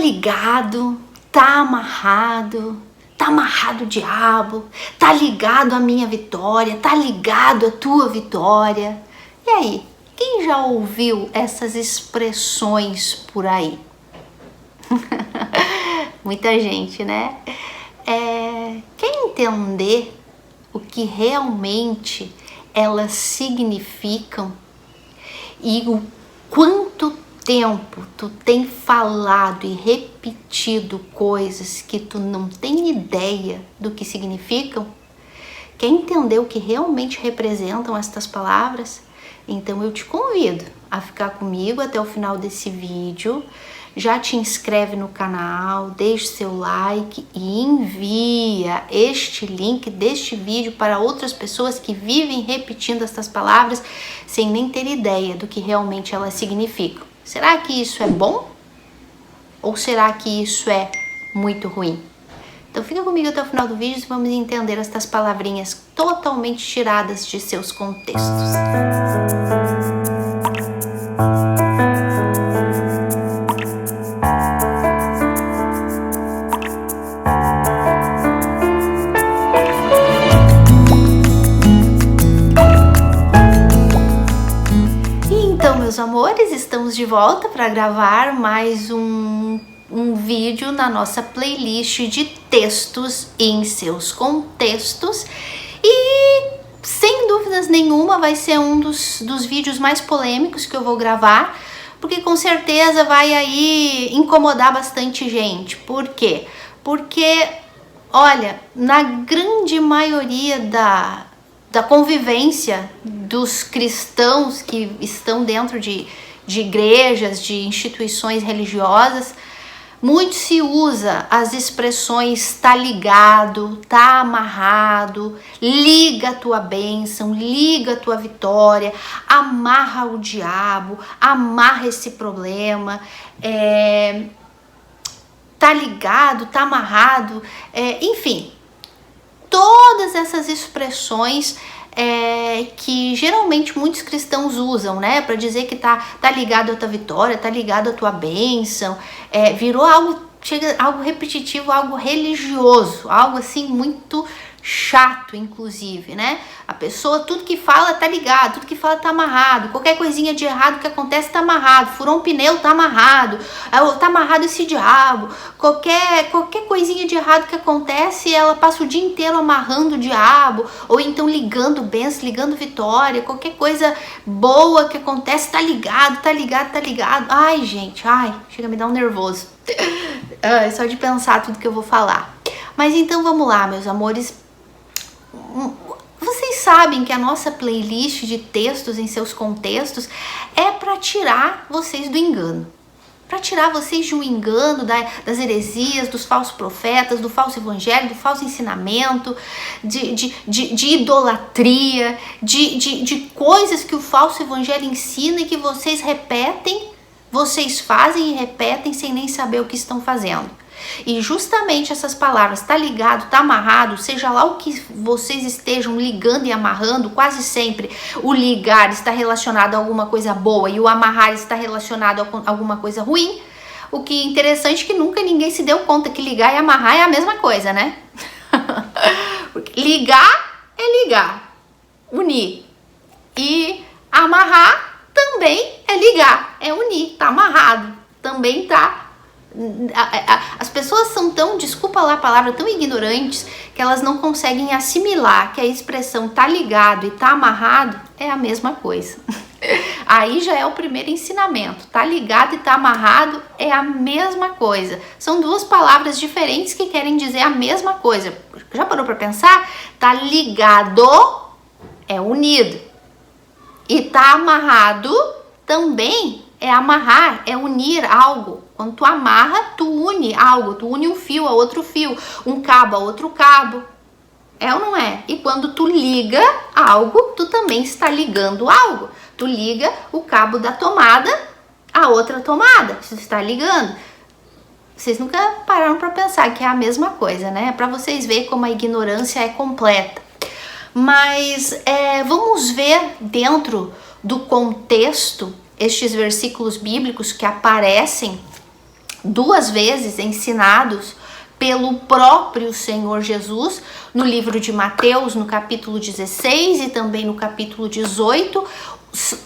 ligado, tá amarrado o diabo, tá ligado a minha vitória, tá ligado a tua vitória. E aí, quem já ouviu essas expressões por aí? Muita gente, né? Quer entender o que realmente elas significam e o quanto tempo tu tem falado e repetido coisas que tu não tem ideia do que significam? Quer entender o que realmente representam estas palavras? Então eu te convido a ficar comigo até o final desse vídeo. Já te inscreve no canal, deixa seu like e envia este link deste vídeo para outras pessoas que vivem repetindo estas palavras sem nem ter ideia do que realmente elas significam. Será que isso é bom? Ou será que isso é muito ruim? Então fica comigo até o final do vídeo e vamos entender estas palavrinhas totalmente tiradas de seus contextos. Meus amores, estamos de volta para gravar mais um vídeo na nossa playlist de textos em seus contextos e sem dúvidas nenhuma vai ser um dos vídeos mais polêmicos que eu vou gravar, porque com certeza vai aí incomodar bastante gente. Por quê? Porque, olha, na grande maioria da convivência dos cristãos que estão dentro de igrejas, de instituições religiosas, muito se usa as expressões tá ligado, tá amarrado, liga a tua bênção, liga a tua vitória, amarra o diabo, amarra esse problema, tá ligado, tá amarrado, enfim. Todas essas expressões que geralmente muitos cristãos usam, né, para dizer que tá ligado à tua vitória, tá ligado à tua bênção, virou algo repetitivo, algo religioso, algo assim muito chato, inclusive, né? A pessoa, tudo que fala tá ligado, tudo que fala tá amarrado, qualquer coisinha de errado que acontece tá amarrado, furou um pneu tá amarrado esse diabo, qualquer coisinha de errado que acontece, ela passa o dia inteiro amarrando o diabo, ou então ligando bênção, ligando vitória, qualquer coisa boa que acontece tá ligado. Ai, gente, chega a me dar um nervoso. Só de pensar tudo que eu vou falar. Mas então vamos lá, meus amores. Vocês sabem que a nossa playlist de textos em seus contextos é para tirar vocês do engano. Para tirar vocês de um engano das heresias, dos falsos profetas, do falso evangelho, do falso ensinamento, de idolatria, de coisas que o falso evangelho ensina e que vocês repetem, vocês fazem e repetem sem nem saber o que estão fazendo. E justamente essas palavras, tá ligado, tá amarrado, seja lá o que vocês estejam ligando e amarrando, quase sempre o ligar está relacionado a alguma coisa boa e o amarrar está relacionado a alguma coisa ruim. O que é interessante é que nunca ninguém se deu conta que ligar e amarrar é a mesma coisa, né? Porque ligar é ligar, unir, e amarrar também é ligar, é unir, tá amarrado, também tá. As pessoas são tão, desculpa lá a palavra, tão ignorantes que elas não conseguem assimilar que a expressão tá ligado e tá amarrado é a mesma coisa. Aí já é o primeiro ensinamento. Tá ligado e tá amarrado é a mesma coisa. São duas palavras diferentes que querem dizer a mesma coisa. Já parou pra pensar? Tá ligado é unido e tá amarrado também é amarrar, é unir algo. Quando tu amarra, tu une algo, tu une um fio a outro fio, um cabo a outro cabo. É ou não é? E quando tu liga algo, tu também está ligando algo. Tu liga o cabo da tomada a outra tomada, tu está ligando. Vocês nunca pararam para pensar que é a mesma coisa, né? Para vocês verem como a ignorância é completa. Mas vamos ver dentro do contexto estes versículos bíblicos que aparecem 2 vezes ensinados pelo próprio Senhor Jesus, no livro de Mateus, no capítulo 16 e também no capítulo 18,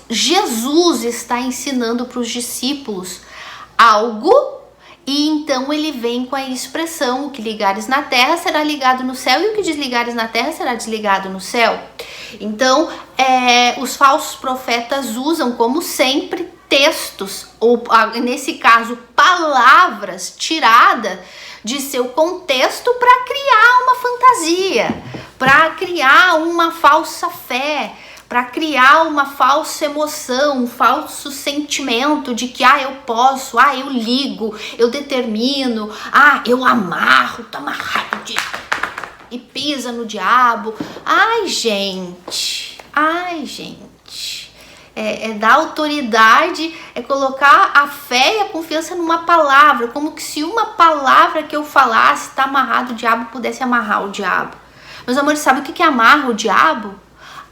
Jesus está ensinando para os discípulos algo, e então ele vem com a expressão: o que ligares na terra será ligado no céu, e o que desligares na terra será desligado no céu. Então, os falsos profetas usam, como sempre, textos, ou nesse caso, palavras tiradas de seu contexto para criar uma fantasia, para criar uma falsa fé, para criar uma falsa emoção, um falso sentimento de que eu posso, eu ligo, eu determino, eu amarro, tá amarrado e pisa no diabo. Ai, gente. É dar autoridade, é colocar a fé e a confiança numa palavra, como que se uma palavra que eu falasse tá amarrado, o diabo pudesse amarrar o diabo. Meus amores, sabe o que amarra o diabo?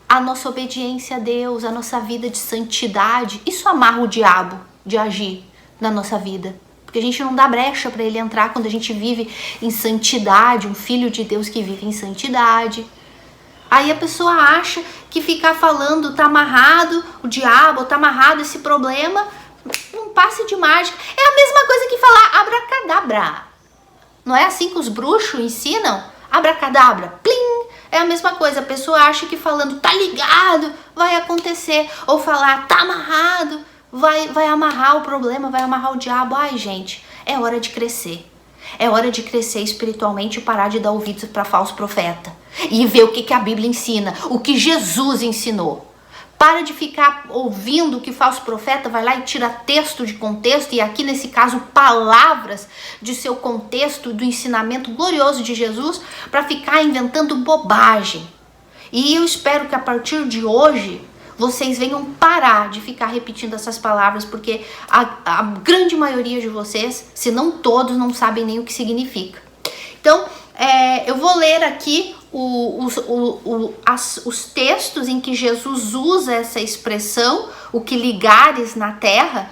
A nossa obediência a Deus, a nossa vida de santidade. Isso amarra o diabo de agir na nossa vida, porque a gente não dá brecha para ele entrar quando a gente vive em santidade, um filho de Deus que vive em santidade. Aí a pessoa acha que ficar falando tá amarrado o diabo, tá amarrado esse problema, um passe de mágica. É a mesma coisa que falar abracadabra. Não é assim que os bruxos ensinam? Abracadabra, plim! É a mesma coisa, a pessoa acha que falando tá ligado vai acontecer, ou falar tá amarrado vai amarrar o problema, vai amarrar o diabo. Ai, gente, é hora de crescer. É hora de crescer espiritualmente e parar de dar ouvidos para falso profeta. E ver o que a Bíblia ensina, o que Jesus ensinou. Para de ficar ouvindo o que falso profeta vai lá e tira texto de contexto, e aqui nesse caso palavras de seu contexto, do ensinamento glorioso de Jesus, para ficar inventando bobagem. E eu espero que a partir de hoje vocês venham parar de ficar repetindo essas palavras, porque a grande maioria de vocês, se não todos, não sabem nem o que significa. Então, eu vou ler aqui os textos em que Jesus usa essa expressão, o que ligares na terra,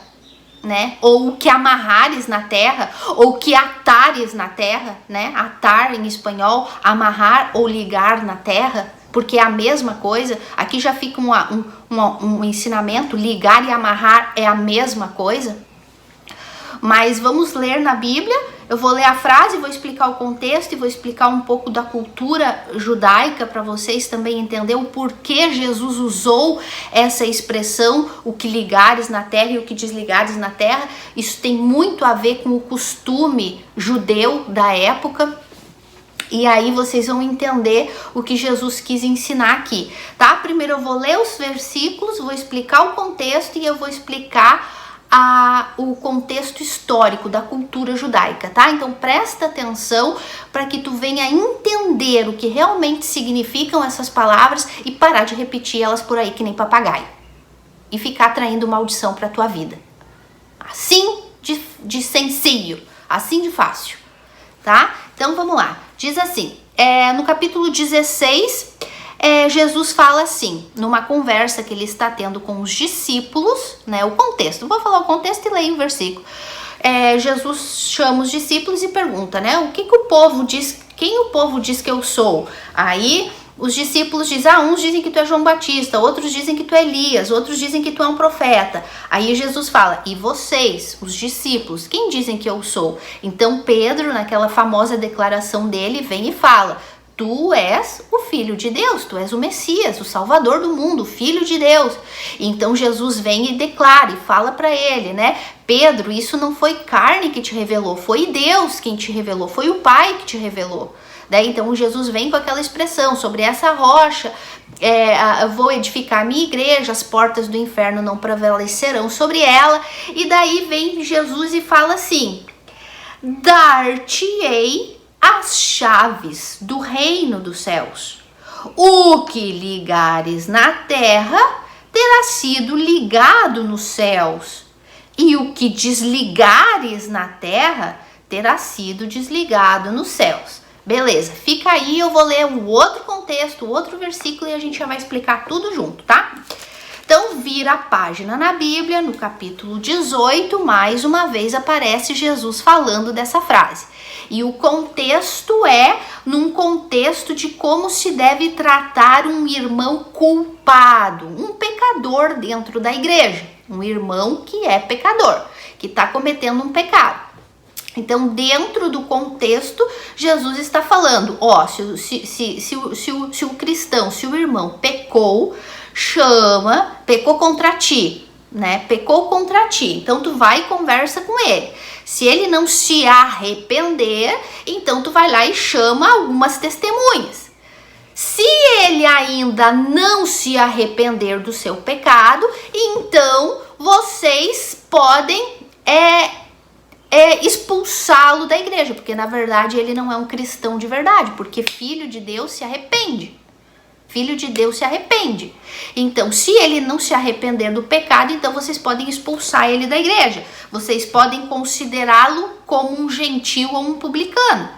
né? Ou o que amarrares na terra, ou o que atares na terra, né? Atar em espanhol, amarrar ou ligar na terra, porque é a mesma coisa. Aqui já fica um ensinamento: ligar e amarrar é a mesma coisa. Mas vamos ler na Bíblia. Eu vou ler a frase, vou explicar o contexto e vou explicar um pouco da cultura judaica para vocês também entenderem o porquê Jesus usou essa expressão, o que ligares na terra e o que desligares na terra. Isso tem muito a ver com o costume judeu da época. E aí vocês vão entender o que Jesus quis ensinar aqui, tá? Primeiro eu vou ler os versículos, vou explicar o contexto e eu vou explicar o contexto histórico da cultura judaica, tá? Então presta atenção para que tu venha entender o que realmente significam essas palavras e parar de repetir elas por aí que nem papagaio. E ficar traindo maldição para tua vida. Assim de sencillo, assim de fácil, tá? Então vamos lá. Diz assim, no capítulo 16, Jesus fala assim, numa conversa que ele está tendo com os discípulos, né? O contexto, vou falar o contexto e leio o versículo. Jesus chama os discípulos e pergunta, né? O que o povo diz, quem o povo diz que eu sou? Aí os discípulos dizem, uns dizem que tu é João Batista, outros dizem que tu é Elias, outros dizem que tu é um profeta. Aí Jesus fala, e vocês, os discípulos, quem dizem que eu sou? Então Pedro, naquela famosa declaração dele, vem e fala, tu és o Filho de Deus, tu és o Messias, o Salvador do mundo, o Filho de Deus. Então Jesus vem e declara e fala para ele, né? Pedro, isso não foi carne que te revelou, foi Deus quem te revelou, foi o Pai que te revelou. Daí então Jesus vem com aquela expressão, sobre essa rocha eu vou edificar a minha igreja, as portas do inferno não prevalecerão sobre ela. E daí vem Jesus e fala assim, dar-te-ei as chaves do reino dos céus. O que ligares na terra terá sido ligado nos céus, e o que desligares na terra terá sido desligado nos céus. Beleza, fica aí, eu vou ler o outro contexto, o outro versículo e a gente já vai explicar tudo junto, tá? Então Então vira a página na Bíblia, no capítulo 18, mais uma vez aparece Jesus falando dessa frase. E o contexto é num contexto de como se deve tratar um irmão culpado, um pecador dentro da igreja, um irmão que é pecador, que está cometendo um pecado. Então, dentro do contexto, Jesus está falando, ó, se o cristão, se o irmão pecou contra ti, né? Pecou contra ti. Então, tu vai e conversa com ele. Se ele não se arrepender, então tu vai lá e chama algumas testemunhas. Se ele ainda não se arrepender do seu pecado, então vocês podem expulsá-lo da igreja, porque na verdade ele não é um cristão de verdade, porque filho de Deus se arrepende. Filho de Deus se arrepende. Então, se ele não se arrepender do pecado, então vocês podem expulsar ele da igreja. Vocês podem considerá-lo como um gentil ou um publicano.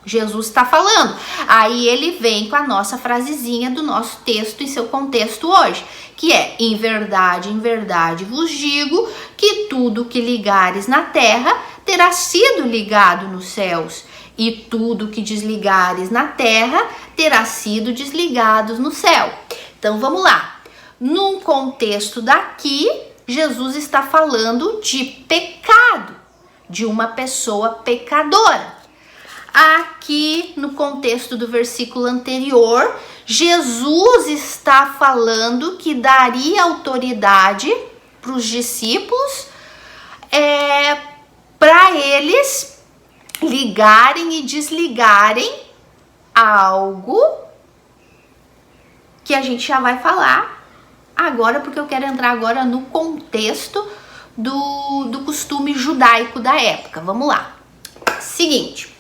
Jesus está falando. Aí ele vem com a nossa frasezinha do nosso texto em seu contexto hoje, que é: em verdade vos digo que tudo que ligares na terra terá sido ligado nos céus, e tudo que desligares na terra terá sido desligado no céu. Então vamos lá. Num contexto daqui, Jesus está falando de pecado, de uma pessoa pecadora. Aqui no contexto do versículo anterior, Jesus está falando que daria autoridade para os discípulos para eles ligarem e desligarem algo que a gente já vai falar agora, porque eu quero entrar agora no contexto do costume judaico da época. Vamos lá. Seguinte,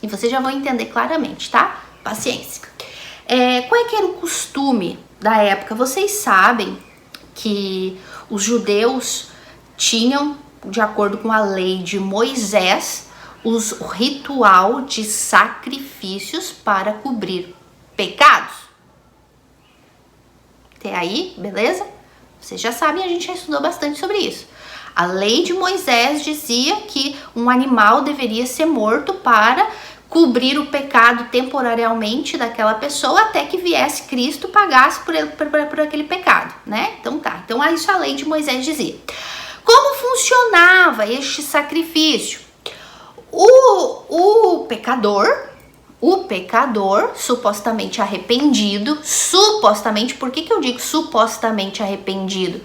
e vocês já vão entender claramente, tá? Paciência. Qual é que era o costume da época? Vocês sabem que os judeus tinham, de acordo com a lei de Moisés, o ritual de sacrifícios para cobrir pecados. Até aí, beleza? Vocês já sabem, a gente já estudou bastante sobre isso. A lei de Moisés dizia que um animal deveria ser morto para cobrir o pecado temporariamente daquela pessoa até que viesse Cristo e pagasse por aquele pecado, né? Então tá, então isso a lei de Moisés dizia. Como funcionava este sacrifício? O pecador supostamente arrependido, por que eu digo supostamente arrependido?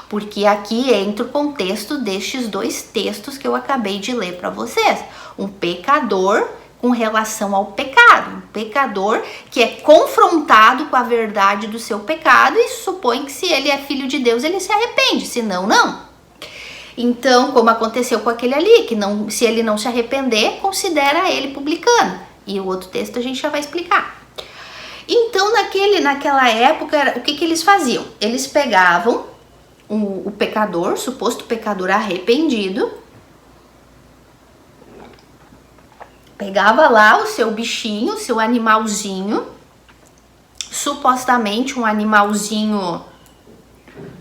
Porque aqui entra o contexto destes dois textos que eu acabei de ler para vocês. Um pecador com relação ao pecado, um pecador que é confrontado com a verdade do seu pecado e supõe que se ele é filho de Deus, ele se arrepende, senão não. Então, como aconteceu com aquele ali, que não, se ele não se arrepender, considera ele publicano. E o outro texto a gente já vai explicar. Então, naquela época, o que eles faziam? Eles pegavam o pecador, suposto pecador arrependido, pegava lá o seu bichinho, o seu animalzinho, supostamente um animalzinho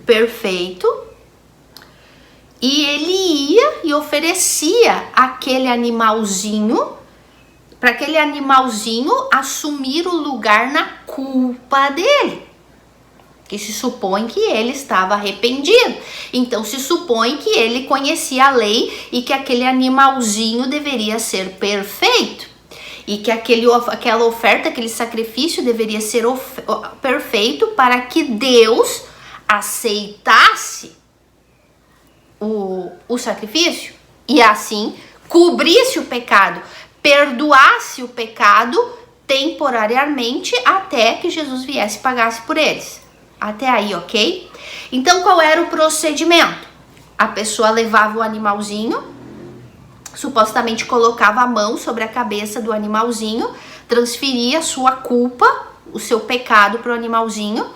perfeito, e ele ia e oferecia aquele animalzinho para aquele animalzinho assumir o lugar na culpa dele, que se supõe que ele estava arrependido. Então se supõe que ele conhecia a lei e que aquele animalzinho deveria ser perfeito e que aquela oferta, aquele sacrifício deveria ser perfeito para que Deus aceitasse o sacrifício e assim cobrisse o pecado, perdoasse o pecado temporariamente até que Jesus viesse e pagasse por eles. Até aí, ok? Então, qual era o procedimento? A pessoa levava o animalzinho, supostamente colocava a mão sobre a cabeça do animalzinho, transferia a sua culpa, o seu pecado para o animalzinho,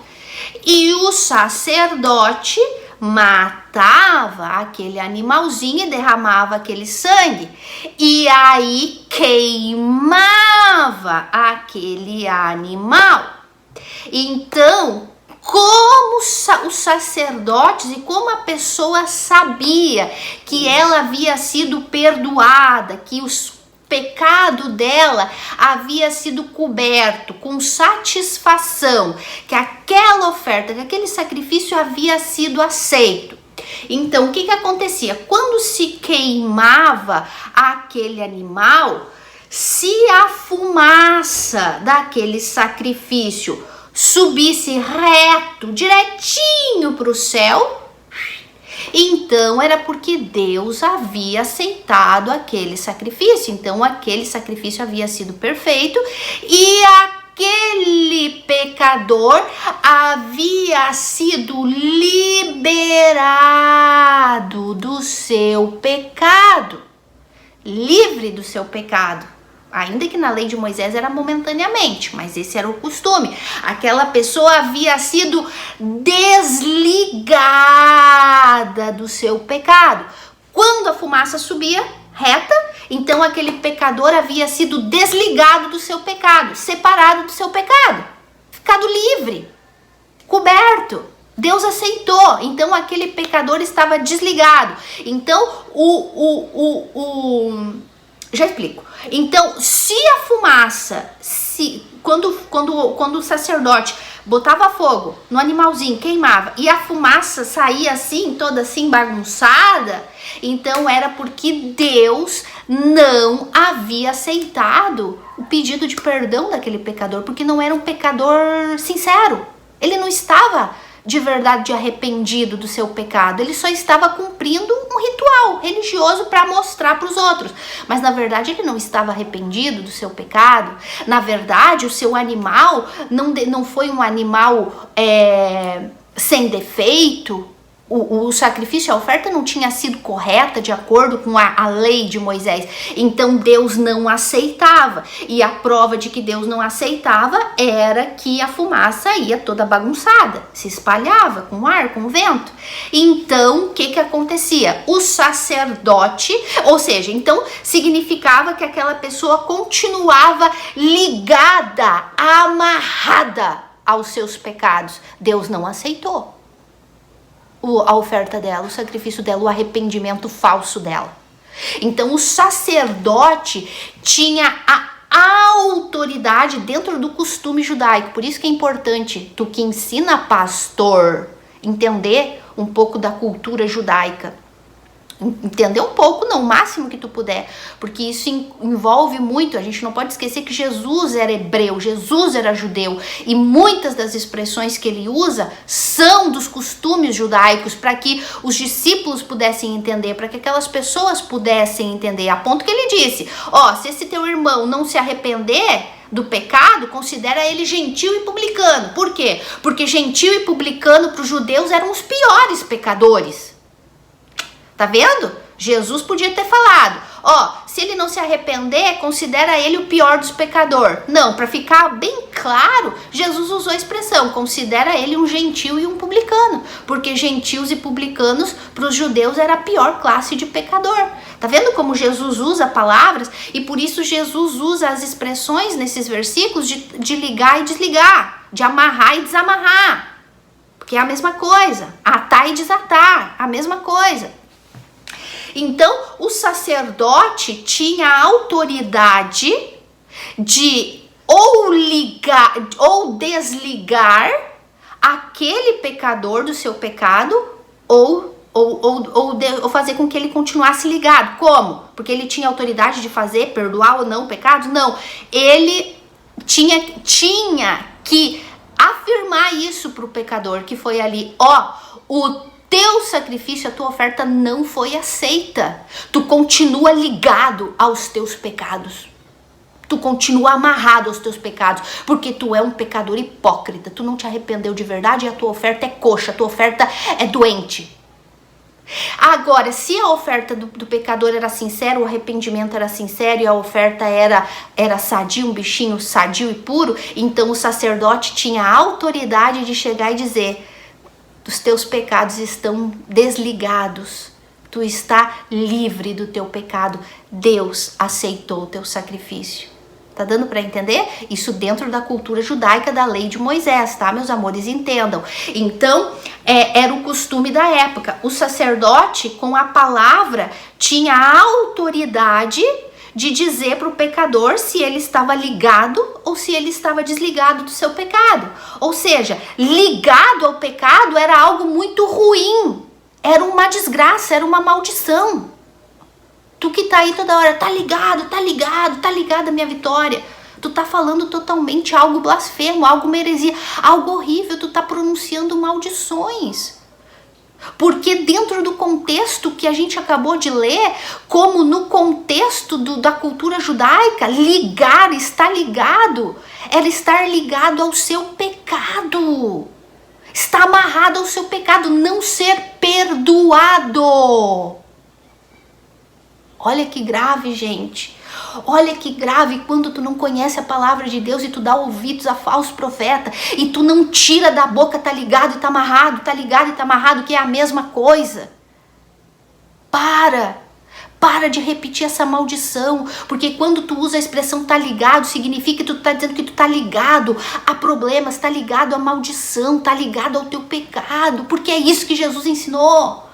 e o sacerdote matava aquele animalzinho e derramava aquele sangue, e aí queimava aquele animal. Então, como os sacerdotes e como a pessoa sabia que ela havia sido perdoada, que os pecado dela havia sido coberto com satisfação, que aquela oferta, que aquele sacrifício havia sido aceito. Então, o que acontecia? Quando se queimava aquele animal, se a fumaça daquele sacrifício subisse reto, direitinho para o céu, então era porque Deus havia aceitado aquele sacrifício. Então aquele sacrifício havia sido perfeito e aquele pecador havia sido liberado do seu pecado, livre do seu pecado. Ainda que na lei de Moisés era momentaneamente, mas esse era o costume. Aquela pessoa havia sido desligada do seu pecado. Quando a fumaça subia reta, então aquele pecador havia sido desligado do seu pecado, separado do seu pecado, ficado livre, coberto. Deus aceitou, então aquele pecador estava desligado. Então, já explico. Então, se a fumaça, quando o sacerdote botava fogo no animalzinho, queimava, e a fumaça saía assim, toda assim bagunçada, então era porque Deus não havia aceitado o pedido de perdão daquele pecador, porque não era um pecador sincero. Ele não estava de verdade arrependido do seu pecado, ele só estava cumprindo um ritual religioso para mostrar para os outros, mas na verdade ele não estava arrependido do seu pecado. Na verdade, o seu animal não foi um animal sem defeito. O sacrifício, a oferta não tinha sido correta de acordo com a lei de Moisés. Então Deus não aceitava. E a prova de que Deus não aceitava era que a fumaça ia toda bagunçada, se espalhava com o ar, com o vento. Então, o que acontecia? O sacerdote, ou seja, então significava que aquela pessoa continuava ligada, amarrada aos seus pecados. Deus não aceitou a oferta dela, o sacrifício dela, o arrependimento falso dela. Então o sacerdote tinha a autoridade dentro do costume judaico. Por isso que é importante tu que ensina pastor entender um pouco da cultura judaica. Entender um pouco, não, o máximo que tu puder, porque isso envolve muito. A gente não pode esquecer que Jesus era hebreu, Jesus era judeu, e muitas das expressões que ele usa são dos costumes judaicos, para que os discípulos pudessem entender, para que aquelas pessoas pudessem entender, a ponto que ele disse, se esse teu irmão não se arrepender do pecado, considera ele gentil e publicano. Por quê? Porque gentil e publicano para os judeus eram os piores pecadores. Tá vendo? Jesus podia ter falado, se ele não se arrepender, considera ele o pior dos pecadores. Não, para ficar bem claro, Jesus usou a expressão, considera ele um gentil e um publicano, porque gentios e publicanos para os judeus era a pior classe de pecador. Tá vendo como Jesus usa palavras? E por isso Jesus usa as expressões nesses versículos de ligar e desligar, de amarrar e desamarrar, porque é a mesma coisa, atar e desatar, a mesma coisa. Então, o sacerdote tinha a autoridade de ou ligar ou desligar aquele pecador do seu pecado ou fazer com que ele continuasse ligado. Como? Porque ele tinha autoridade de fazer, perdoar ou não pecados? Não. Ele tinha que afirmar isso para o pecador que foi ali, o teu sacrifício, a tua oferta não foi aceita. Tu continua ligado aos teus pecados. Tu continua amarrado aos teus pecados, porque tu é um pecador hipócrita. Tu não te arrependeu de verdade e a tua oferta é coxa, a tua oferta é doente. Agora, se a oferta do pecador era sincera, o arrependimento era sincero e a oferta era sadio, um bichinho sadio e puro, então o sacerdote tinha a autoridade de chegar e dizer: os teus pecados estão desligados, tu está livre do teu pecado, Deus aceitou o teu sacrifício. Tá dando para entender? Isso dentro da cultura judaica da lei de Moisés, tá, meus amores? Entendam. Então, era o costume da época. O sacerdote, com a palavra, tinha a autoridade de dizer para o pecador se ele estava ligado ou se ele estava desligado do seu pecado. Ou seja, ligado ao pecado era algo muito ruim. Era uma desgraça, era uma maldição. Tu que tá aí toda hora, tá ligada a minha vitória. Tu tá falando totalmente algo blasfemo, algo uma heresia, algo horrível. Tu tá pronunciando maldições. Porque dentro do contexto que a gente acabou de ler, como no contexto da cultura judaica, estar ligado, era estar ligado ao seu pecado. Está amarrado ao seu pecado, não ser perdoado. Olha que grave, gente. Olha que grave quando tu não conhece a palavra de Deus e tu dá ouvidos a falso profeta e tu não tira da boca, tá ligado e tá amarrado, tá ligado e tá amarrado, que é a mesma coisa. Para de repetir essa maldição, porque quando tu usa a expressão tá ligado, significa que tu tá dizendo que tu tá ligado a problemas, tá ligado a maldição, tá ligado ao teu pecado, porque é isso que Jesus ensinou.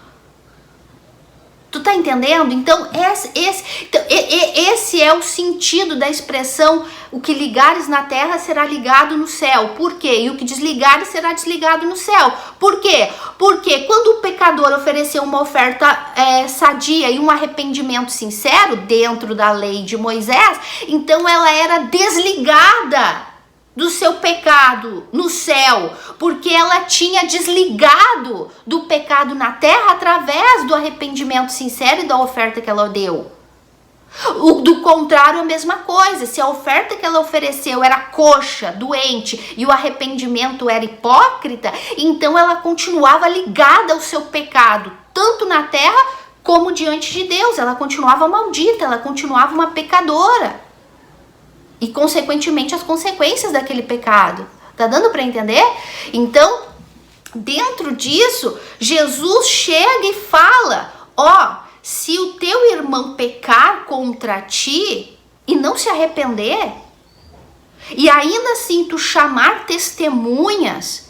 Tu tá entendendo? Então, esse é o sentido da expressão: o que ligares na terra será ligado no céu. Por quê? E o que desligares será desligado no céu. Por quê? Porque quando o pecador ofereceu uma oferta sadia e um arrependimento sincero dentro da lei de Moisés, então ela era desligada do seu pecado no céu, porque ela tinha desligado do pecado na terra através do arrependimento sincero e da oferta que ela deu. Do contrário, a mesma coisa. Se a oferta que ela ofereceu era coxa, doente, e o arrependimento era hipócrita, então ela continuava ligada ao seu pecado, tanto na terra como diante de Deus. Ela continuava maldita, ela continuava uma pecadora. E, consequentemente, as consequências daquele pecado. Tá dando para entender? Então, dentro disso, Jesus chega e fala: se o teu irmão pecar contra ti e não se arrepender, e ainda assim tu chamar testemunhas,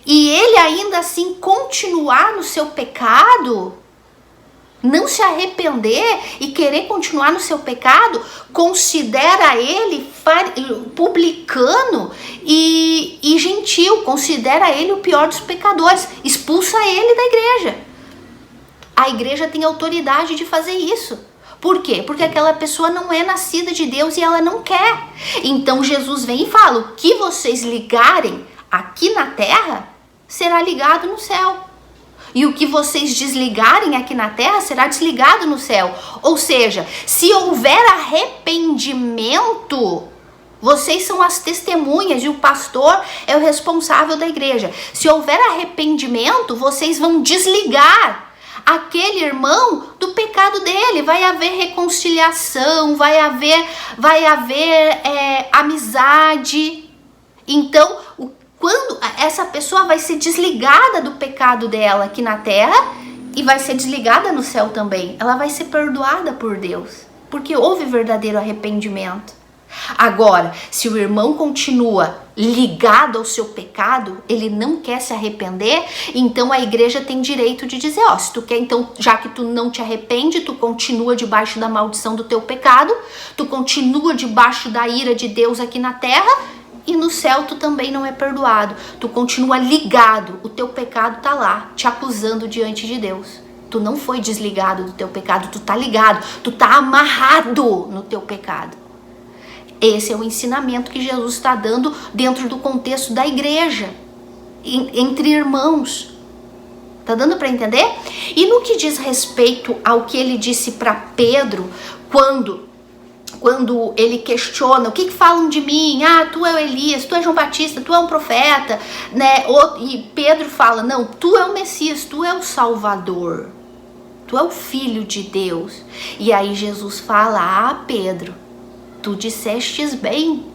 e ele ainda assim continuar no seu pecado, não se arrepender e querer continuar no seu pecado, considera ele publicano e gentil, considera ele o pior dos pecadores, expulsa ele da igreja. A igreja tem autoridade de fazer isso. Por quê? Porque aquela pessoa não é nascida de Deus e ela não quer. Então Jesus vem e fala: o que vocês ligarem aqui na terra será ligado no céu. E o que vocês desligarem aqui na terra será desligado no céu. Ou seja, se houver arrependimento, vocês são as testemunhas e o pastor é o responsável da igreja. Se houver arrependimento, vocês vão desligar aquele irmão do pecado dele. Vai haver reconciliação, vai haver amizade. Então, quando essa pessoa vai ser desligada do pecado dela aqui na terra e vai ser desligada no céu também. Ela vai ser perdoada por Deus, porque houve verdadeiro arrependimento. Agora, se o irmão continua ligado ao seu pecado, ele não quer se arrepender, então a igreja tem direito de dizer: se tu quer, então, já que tu não te arrepende, tu continua debaixo da maldição do teu pecado, tu continua debaixo da ira de Deus aqui na terra, e no céu tu também não é perdoado. Tu continua ligado, o teu pecado tá lá, te acusando diante de Deus. Tu não foi desligado do teu pecado, tu tá ligado, tu tá amarrado no teu pecado. Esse é o ensinamento que Jesus está dando dentro do contexto da igreja, entre irmãos. Tá dando para entender? E no que diz respeito ao que ele disse para Pedro, quando ele questiona: o que falam de mim? Tu é o Elias, tu é João Batista, tu é um profeta, né? E Pedro fala: não, tu é o Messias, tu é o Salvador, tu é o Filho de Deus. E aí Jesus fala: Pedro, tu dissestes bem,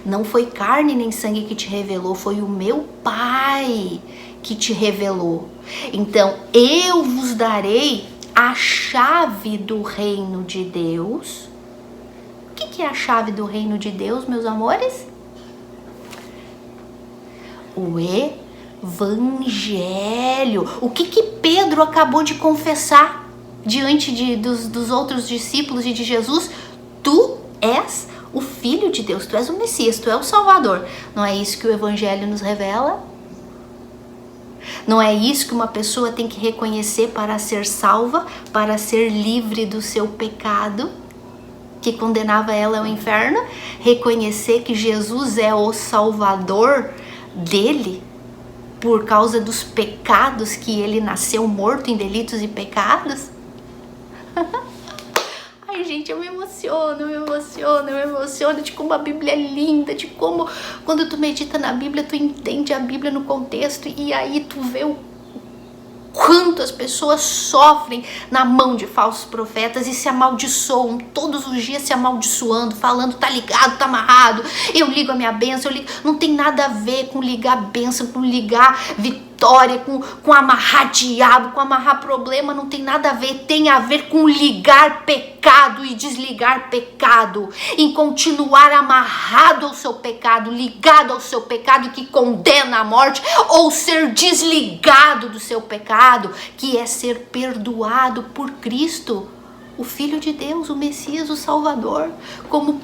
não foi carne nem sangue que te revelou, foi o meu Pai que te revelou. Então eu vos darei a chave do reino de Deus. que é a chave do reino de Deus, meus amores? O Evangelho. O que Pedro acabou de confessar diante dos outros discípulos e de Jesus? Tu és o Filho de Deus, tu és o Messias, tu és o Salvador. Não é isso que o Evangelho nos revela? Não é isso que uma pessoa tem que reconhecer para ser salva, para ser livre do seu pecado, que condenava ela ao inferno? Reconhecer que Jesus é o Salvador dele, por causa dos pecados que ele nasceu morto em delitos e pecados? Ai, gente, eu me emociono de como a Bíblia é linda, de como quando tu medita na Bíblia, tu entende a Bíblia no contexto e aí tu vê o quanto as pessoas sofrem na mão de falsos profetas e se amaldiçoam, todos os dias se amaldiçoando, falando, tá ligado, tá amarrado, eu ligo a minha bênção, não tem nada a ver com ligar a bênção, com ligar vitória, com amarrar diabo, com amarrar problema, não tem nada a ver, tem a ver com ligar pecado e desligar pecado, em continuar amarrado ao seu pecado, ligado ao seu pecado que condena a morte, ou ser desligado do seu pecado, que é ser perdoado por Cristo, o Filho de Deus, o Messias, o Salvador, como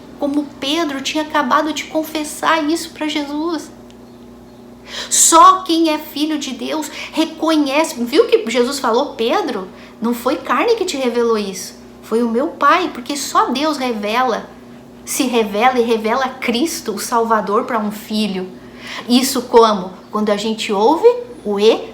Pedro tinha acabado de confessar isso para Jesus. Só quem é filho de Deus reconhece. Viu que Jesus falou, Pedro? Não foi carne que te revelou isso, foi o meu Pai, porque só Deus se revela e revela Cristo, o Salvador, para um filho. Isso como? Quando a gente ouve o Evangelho.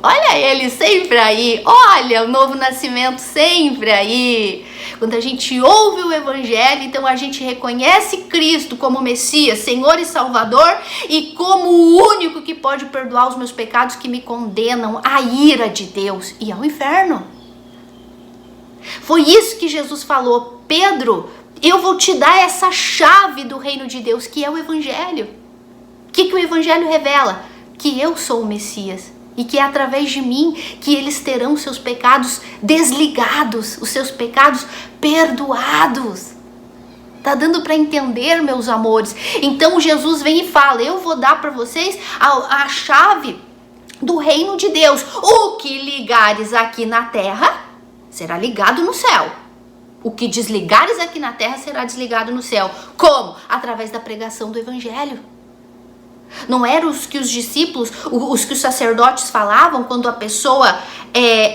Olha ele sempre aí, olha o novo nascimento sempre aí. Quando a gente ouve o Evangelho, então a gente reconhece Cristo como Messias, Senhor e Salvador, e como o único que pode perdoar os meus pecados que me condenam à ira de Deus e ao inferno. Foi isso que Jesus falou, Pedro, eu vou te dar essa chave do reino de Deus, que é o Evangelho. O que o Evangelho revela? Que eu sou o Messias e que é através de mim que eles terão seus pecados desligados, os seus pecados perdoados. Tá dando para entender, meus amores? Então Jesus vem e fala, eu vou dar para vocês a chave do reino de Deus. O que ligares aqui na terra será ligado no céu. O que desligares aqui na terra será desligado no céu. Como? Através da pregação do Evangelho. Não eram os que os discípulos, os que os sacerdotes falavam quando a pessoa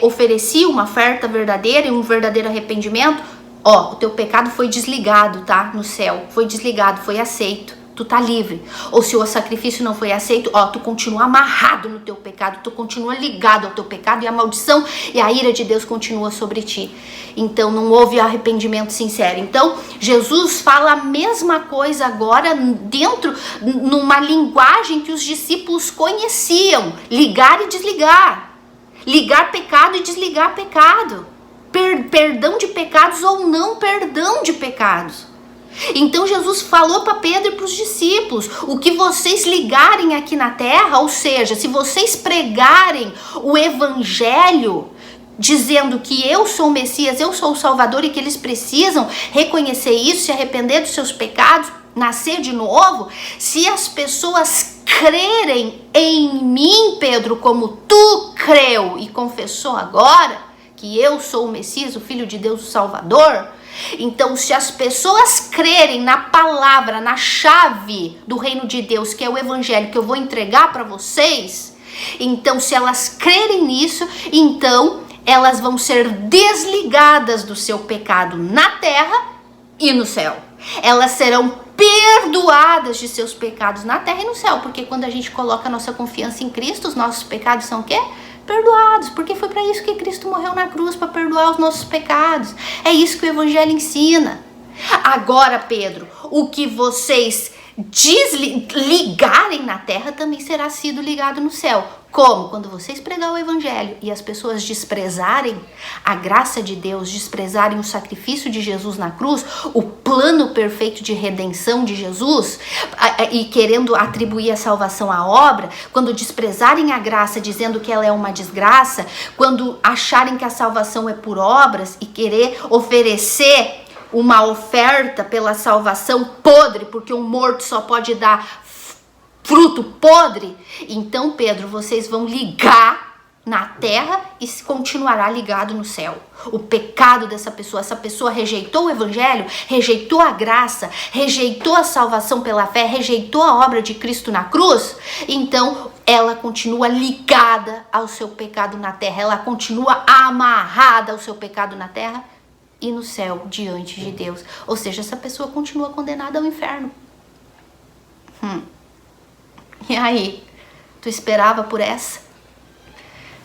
oferecia uma oferta verdadeira e um verdadeiro arrependimento? Ó, o teu pecado foi desligado, tá? No céu, foi desligado, foi aceito. Tu tá livre. Ou se o sacrifício não foi aceito, ó, tu continua amarrado no teu pecado, tu continua ligado ao teu pecado e a maldição e a ira de Deus continua sobre ti. Então não houve arrependimento sincero. Então Jesus fala a mesma coisa agora numa linguagem que os discípulos conheciam, ligar e desligar. Ligar pecado e desligar pecado. Perdão de pecados ou não perdão de pecados. Então Jesus falou para Pedro e para os discípulos, o que vocês ligarem aqui na terra, ou seja, se vocês pregarem o Evangelho, dizendo que eu sou o Messias, eu sou o Salvador e que eles precisam reconhecer isso, se arrepender dos seus pecados, nascer de novo, se as pessoas crerem em mim, Pedro, como tu creu e confessou agora, que eu sou o Messias, o Filho de Deus, o Salvador, então se as pessoas crerem na palavra, na chave do reino de Deus, que é o Evangelho que eu vou entregar para vocês, então se elas crerem nisso, então elas vão ser desligadas do seu pecado na terra e no céu. Elas serão perdoadas de seus pecados na terra e no céu, porque quando a gente coloca a nossa confiança em Cristo, os nossos pecados são o quê? Perdoados, porque foi para isso que Cristo morreu na cruz, para perdoar os nossos pecados. É isso que o Evangelho ensina. Agora, Pedro, o que vocês ligarem na terra também será sido ligado no céu. Como? Quando vocês pregar o Evangelho e as pessoas desprezarem a graça de Deus, desprezarem o sacrifício de Jesus na cruz, o plano perfeito de redenção de Jesus, e querendo atribuir a salvação à obra, quando desprezarem a graça dizendo que ela é uma desgraça, quando acharem que a salvação é por obras e querer oferecer uma oferta pela salvação podre, porque um morto só pode dar fruto podre, então, Pedro, vocês vão ligar na terra e continuará ligado no céu. O pecado dessa pessoa, essa pessoa rejeitou o evangelho, rejeitou a graça, rejeitou a salvação pela fé, rejeitou a obra de Cristo na cruz, então ela continua ligada ao seu pecado na terra, ela continua amarrada ao seu pecado na terra e no céu diante de Deus. Ou seja, essa pessoa continua condenada ao inferno. E aí, tu esperava por essa?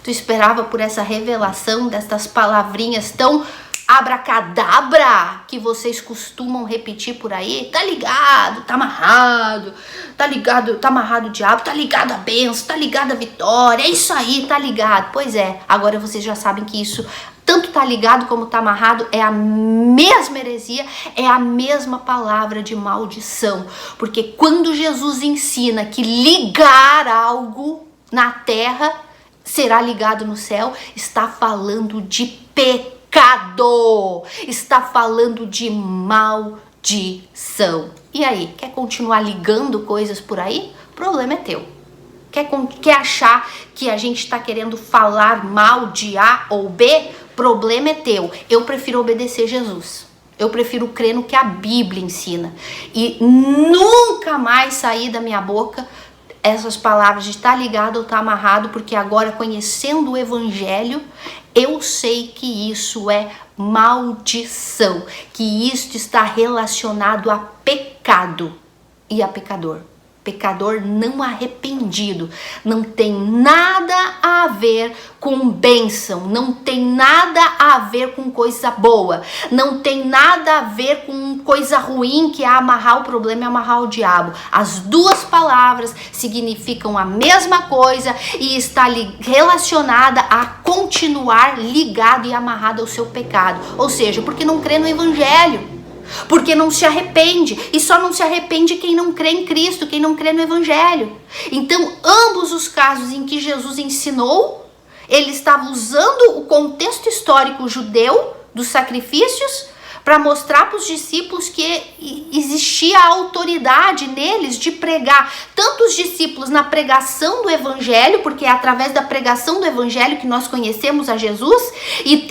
Tu esperava por essa revelação dessas palavrinhas tão abracadabra que vocês costumam repetir por aí? Tá ligado, tá amarrado, tá ligado, tá amarrado o diabo, tá ligado a bênção, tá ligado a vitória, é isso aí, tá ligado. Pois é, agora vocês já sabem que isso, tanto tá ligado como tá amarrado, é a mesma heresia, é a mesma palavra de maldição. Porque quando Jesus ensina que ligar algo na terra será ligado no céu, está falando de pecado, está falando de maldição. E aí, quer continuar ligando coisas por aí? O problema é teu. Quer achar que a gente está querendo falar mal de A ou B? Problema é teu. Eu prefiro obedecer Jesus. Eu prefiro crer no que a Bíblia ensina. E nunca mais sair da minha boca essas palavras de estar ligado ou estar amarrado, porque agora, conhecendo o evangelho, eu sei que isso é maldição, que isso está relacionado a pecado e a pecador. Pecador não arrependido, não tem nada a ver com bênção, não tem nada a ver com coisa boa, não tem nada a ver com coisa ruim, que é amarrar o problema e amarrar o diabo. As duas palavras significam a mesma coisa e está relacionada a continuar ligado e amarrado ao seu pecado, ou seja, porque não crê no evangelho. Porque não se arrepende, e só não se arrepende quem não crê em Cristo, quem não crê no evangelho. Então, ambos os casos em que Jesus ensinou, ele estava usando o contexto histórico judeu dos sacrifícios para mostrar para os discípulos que existia a autoridade neles de pregar, tanto os discípulos na pregação do evangelho, porque é através da pregação do evangelho que nós conhecemos a Jesus e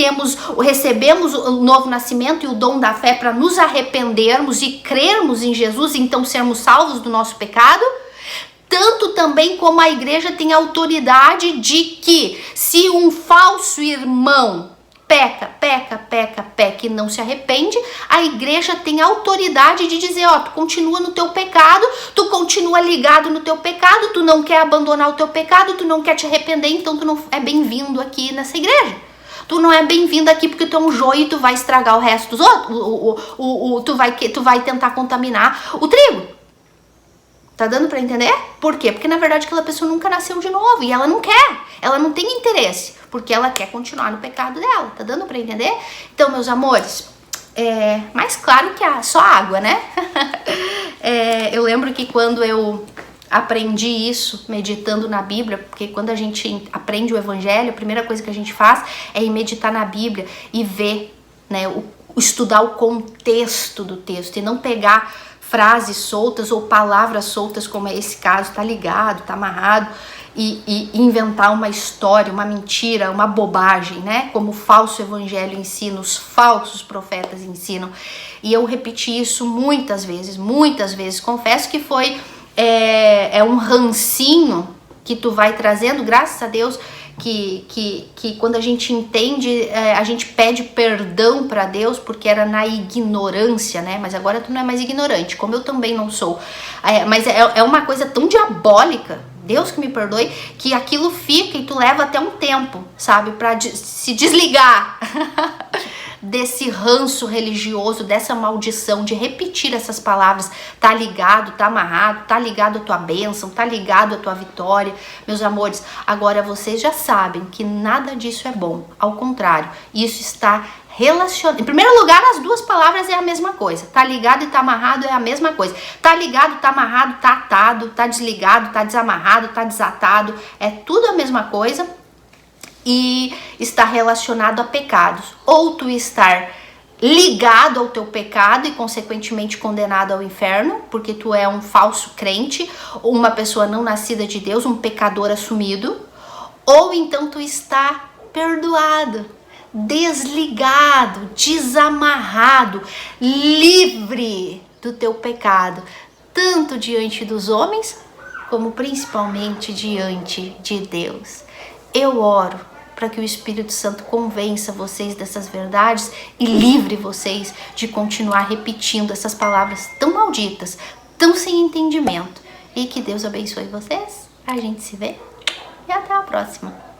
recebemos o novo nascimento e o dom da fé para nos arrependermos e crermos em Jesus, então sermos salvos do nosso pecado. Tanto também como a igreja tem autoridade de que se um falso irmão peca e não se arrepende, a igreja tem autoridade de dizer, ó, tu continua no teu pecado, tu continua ligado no teu pecado, tu não quer abandonar o teu pecado, tu não quer te arrepender, então tu não é bem-vindo aqui nessa igreja. Tu não é bem-vindo aqui porque tu é um joio e tu vai estragar o resto dos outros, tu vai tentar contaminar o trigo. Tá dando pra entender? Por quê? Porque na verdade aquela pessoa nunca nasceu de novo e ela não quer, ela não tem interesse, porque ela quer continuar no pecado dela. Tá dando pra entender? Então, meus amores, mais claro que só água, né? Eu lembro que quando eu aprendi isso meditando na Bíblia, porque quando a gente aprende o evangelho, a primeira coisa que a gente faz é ir meditar na Bíblia e ver, né, estudar o contexto do texto e não pegar frases soltas ou palavras soltas, como é esse caso, tá ligado, tá amarrado, e inventar uma história, uma mentira, uma bobagem, né? Como o falso evangelho ensina, os falsos profetas ensinam. E eu repeti isso muitas vezes. Confesso que foi um rancinho que tu vai trazendo, graças a Deus, que quando a gente entende, a gente pede perdão para Deus, porque era na ignorância, né? Mas agora tu não é mais ignorante, como eu também não sou. Mas é uma coisa tão diabólica, Deus que me perdoe, que aquilo fica e tu leva até um tempo, sabe? Pra se desligar desse ranço religioso, dessa maldição de repetir essas palavras. Tá ligado, tá amarrado, tá ligado a tua bênção, tá ligado a tua vitória. Meus amores, agora vocês já sabem que nada disso é bom. Ao contrário, isso está relacionado. Em primeiro lugar, as duas palavras é a mesma coisa. Tá ligado e tá amarrado é a mesma coisa. Tá ligado, tá amarrado, tá atado, tá desligado, tá desamarrado, tá desatado. É tudo a mesma coisa. E está relacionado a pecados, ou tu estar ligado ao teu pecado e consequentemente condenado ao inferno, porque tu é um falso crente, uma pessoa não nascida de Deus, um pecador assumido, ou então tu está perdoado, desligado, desamarrado, livre do teu pecado, tanto diante dos homens, como principalmente diante de Deus. Eu oro para que o Espírito Santo convença vocês dessas verdades e livre vocês de continuar repetindo essas palavras tão malditas, tão sem entendimento. E que Deus abençoe vocês. A gente se vê e até a próxima.